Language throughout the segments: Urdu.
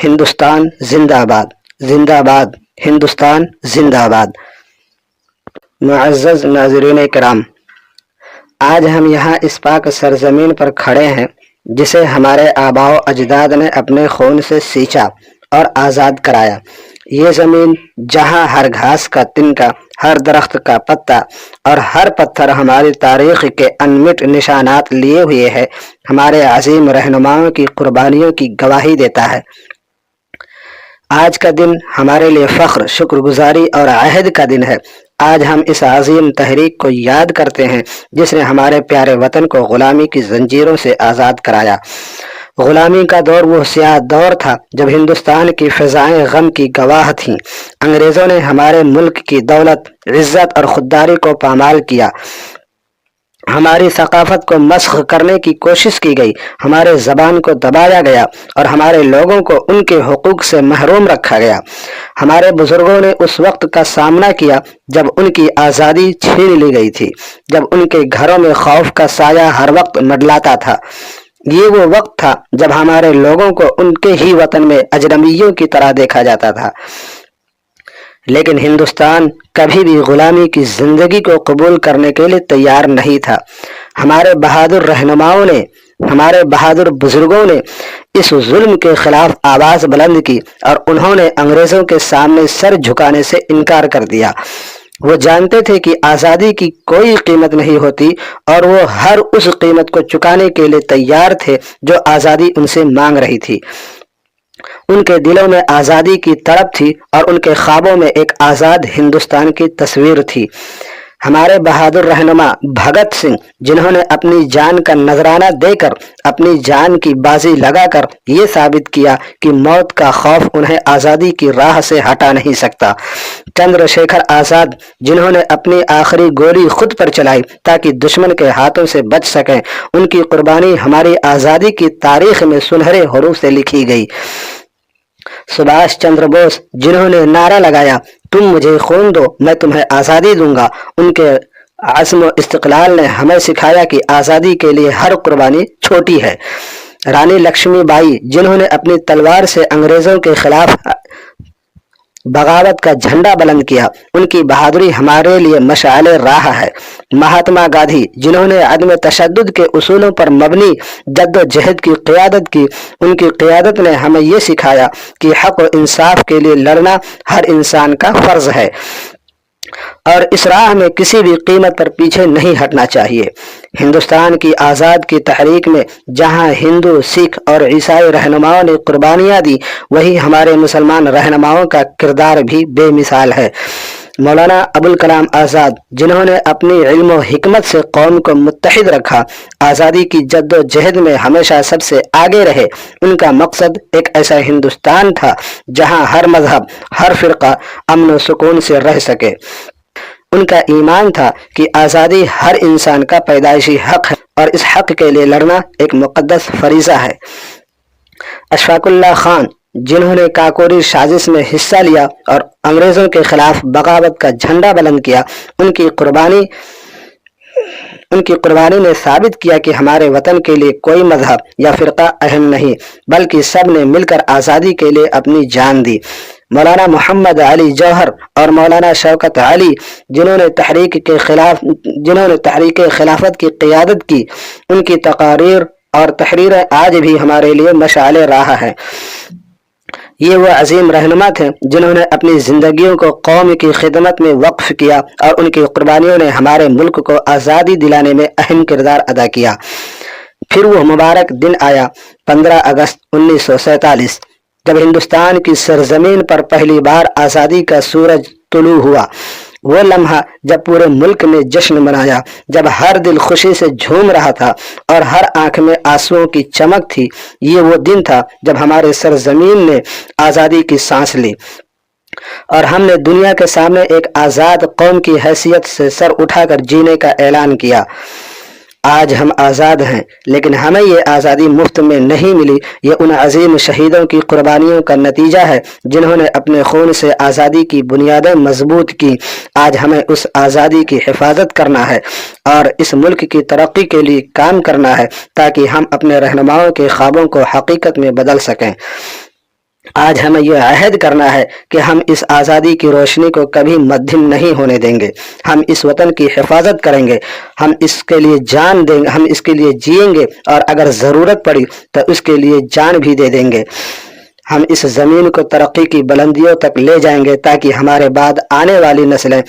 ہندوستان زندہ باد، زندہ باد ہندوستان زندہ باد۔ معزز ناظرین کرام، آج ہم یہاں اس پاک سرزمین پر کھڑے ہیں جسے ہمارے آباء و اجداد نے اپنے خون سے سینچا اور آزاد کرایا۔ یہ زمین جہاں ہر گھاس کا تنکا، ہر درخت کا پتا اور ہر پتھر ہماری تاریخ کے انمٹ نشانات لیے ہوئے ہے، ہمارے عظیم رہنماؤں کی قربانیوں کی گواہی دیتا ہے۔ آج کا دن ہمارے لیے فخر، شکر گزاری اور عہد کا دن ہے۔ آج ہم اس عظیم تحریک کو یاد کرتے ہیں جس نے ہمارے پیارے وطن کو غلامی کی زنجیروں سے آزاد کرایا۔ غلامی کا دور وہ سیاہ دور تھا جب ہندوستان کی فضائیں غم کی گواہ تھیں۔ انگریزوں نے ہمارے ملک کی دولت، عزت اور خودداری کو پامال کیا۔ ہماری ثقافت کو مسخ کرنے کی کوشش کی گئی، ہمارے زبان کو دبایا گیا اور ہمارے لوگوں کو ان کے حقوق سے محروم رکھا گیا۔ ہمارے بزرگوں نے اس وقت کا سامنا کیا جب ان کی آزادی چھین لی گئی تھی، جب ان کے گھروں میں خوف کا سایہ ہر وقت منڈلاتا تھا۔ یہ وہ وقت تھا جب ہمارے لوگوں کو ان کے ہی وطن میں اجنبیوں کی طرح دیکھا جاتا تھا۔ لیکن ہندوستان کبھی بھی غلامی کی زندگی کو قبول کرنے کے لیے تیار نہیں تھا۔ ہمارے بہادر رہنماؤں نے، ہمارے بہادر بزرگوں نے اس ظلم کے خلاف آواز بلند کی اور انہوں نے انگریزوں کے سامنے سر جھکانے سے انکار کر دیا۔ وہ جانتے تھے کہ آزادی کی کوئی قیمت نہیں ہوتی اور وہ ہر اس قیمت کو چکانے کے لیے تیار تھے جو آزادی ان سے مانگ رہی تھی۔ ان کے دلوں میں آزادی کی تڑپ تھی اور ان کے خوابوں میں ایک آزاد ہندوستان کی تصویر تھی۔ ہمارے بہادر رہنما بھگت سنگھ، جنہوں نے اپنی جان کا نذرانہ دے کر، اپنی جان کی بازی لگا کر یہ ثابت کیا کہ موت کا خوف انہیں آزادی کی راہ سے ہٹا نہیں سکتا۔ چندر شیکھر آزاد، جنہوں نے اپنی آخری گولی خود پر چلائی تاکہ دشمن کے ہاتھوں سے بچ سکیں، ان کی قربانی ہماری آزادی کی تاریخ میں سنہرے حروف سے لکھی گئی۔ سبھاش چندر بوس، جنہوں نے نعرہ لگایا تم مجھے خون دو میں تمہیں آزادی دوں گا، ان کے عزم و استقلال نے ہمیں سکھایا کہ آزادی کے لیے ہر قربانی چھوٹی ہے۔ رانی لکشمی بائی، جنہوں نے اپنی تلوار سے انگریزوں کے خلاف بغاوت کا جھنڈا بلند کیا، ان کی بہادری ہمارے لیے مشعل راہ ہے۔ مہاتما گاندھی، جنہوں نے عدم تشدد کے اصولوں پر مبنی جد و جہد کی قیادت کی، ان کی قیادت نے ہمیں یہ سکھایا کہ حق و انصاف کے لیے لڑنا ہر انسان کا فرض ہے اور اس راہ میں کسی بھی قیمت پر پیچھے نہیں ہٹنا چاہیے۔ ہندوستان کی آزاد کی تحریک میں جہاں ہندو، سکھ اور عیسائی رہنماؤں نے قربانیاں دی، وہی ہمارے مسلمان رہنماؤں کا کردار بھی بے مثال ہے۔ مولانا ابوالکلام آزاد، جنہوں نے اپنی علم و حکمت سے قوم کو متحد رکھا، آزادی کی جد و جہد میں ہمیشہ سب سے آگے رہے۔ ان کا مقصد ایک ایسا ہندوستان تھا جہاں ہر مذہب، ہر فرقہ امن و سکون سے رہ سکے۔ ان کا ایمان تھا کہ آزادی ہر انسان کا پیدائشی حق ہے اور اس حق کے لیے لڑنا ایک مقدس فریضہ ہے۔ اشفاق اللہ خان، جنہوں نے کاکوری سازش میں حصہ لیا اور انگریزوں کے خلاف بغاوت کا جھنڈا بلند کیا، ان کی قربانی نے ثابت کیا کہ ہمارے وطن کے لیے کوئی مذہب یا فرقہ اہم نہیں، بلکہ سب نے مل کر آزادی کے لیے اپنی جان دی۔ مولانا محمد علی جوہر اور مولانا شوکت علی، جنہوں نے تحریک خلافت کی قیادت کی، ان کی تقاریر اور تحریریں آج بھی ہمارے لیے مشعل راہ ہے۔ یہ وہ عظیم رہنما تھے جنہوں نے اپنی زندگیوں کو قوم کی خدمت میں وقف کیا اور ان کی قربانیوں نے ہمارے ملک کو آزادی دلانے میں اہم کردار ادا کیا۔ پھر وہ مبارک دن آیا 15 اگست 1947، جب ہندوستان کی سرزمین پر پہلی بار آزادی کا سورج طلوع ہوا۔ وہ لمحہ جب پورے ملک نے جشن منایا، جب ہر دل خوشی سے جھوم رہا تھا اور ہر آنکھ میں آنسوؤں کی چمک تھی، یہ وہ دن تھا جب ہمارے سرزمین نے آزادی کی سانس لی اور ہم نے دنیا کے سامنے ایک آزاد قوم کی حیثیت سے سر اٹھا کر جینے کا اعلان کیا۔ آج ہم آزاد ہیں، لیکن ہمیں یہ آزادی مفت میں نہیں ملی، یہ ان عظیم شہیدوں کی قربانیوں کا نتیجہ ہے جنہوں نے اپنے خون سے آزادی کی بنیادیں مضبوط کی۔ آج ہمیں اس آزادی کی حفاظت کرنا ہے اور اس ملک کی ترقی کے لیے کام کرنا ہے تاکہ ہم اپنے رہنماؤں کے خوابوں کو حقیقت میں بدل سکیں۔ آج ہمیں یہ عہد کرنا ہے کہ ہم اس آزادی کی روشنی کو کبھی مدھم نہیں ہونے دیں گے. ہم اس وطن کی حفاظت کریں گے, ہم اس کے لیے جان دیں گے, ہم اس کے لیے جئیں گے, اور اگر ضرورت پڑی تو اس کے لیے جان بھی دے دیں گے. ہم اس زمین کو ترقی کی بلندیوں تک لے جائیں گے تاکہ ہمارے بعد آنے والی نسلیں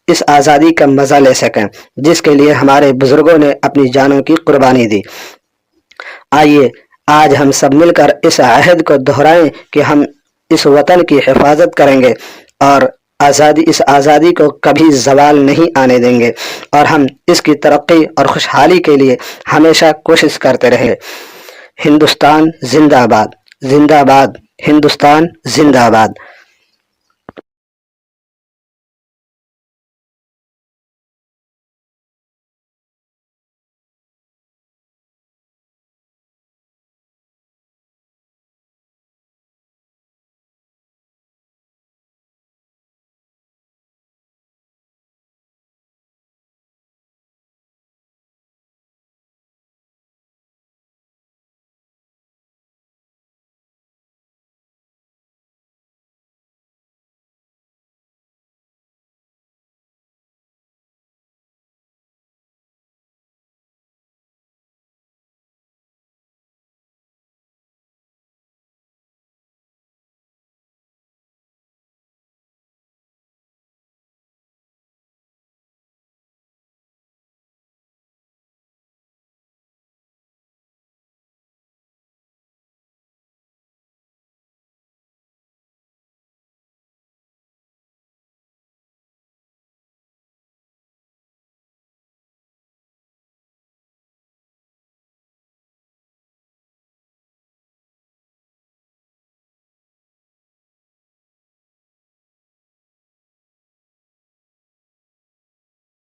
اس آزادی کا مزہ لے سکیں جس کے لیے ہمارے بزرگوں نے اپنی جانوں کی قربانی دی. آئیے آج ہم سب مل کر اس عہد کو دہرائیں کہ ہم اس وطن کی حفاظت کریں گے اور اس آزادی کو کبھی زوال نہیں آنے دیں گے, اور ہم اس کی ترقی اور خوشحالی کے لیے ہمیشہ کوشش کرتے رہیں. ہندوستان زندہ باد, زندہ باد ہندوستان, زندہ باد.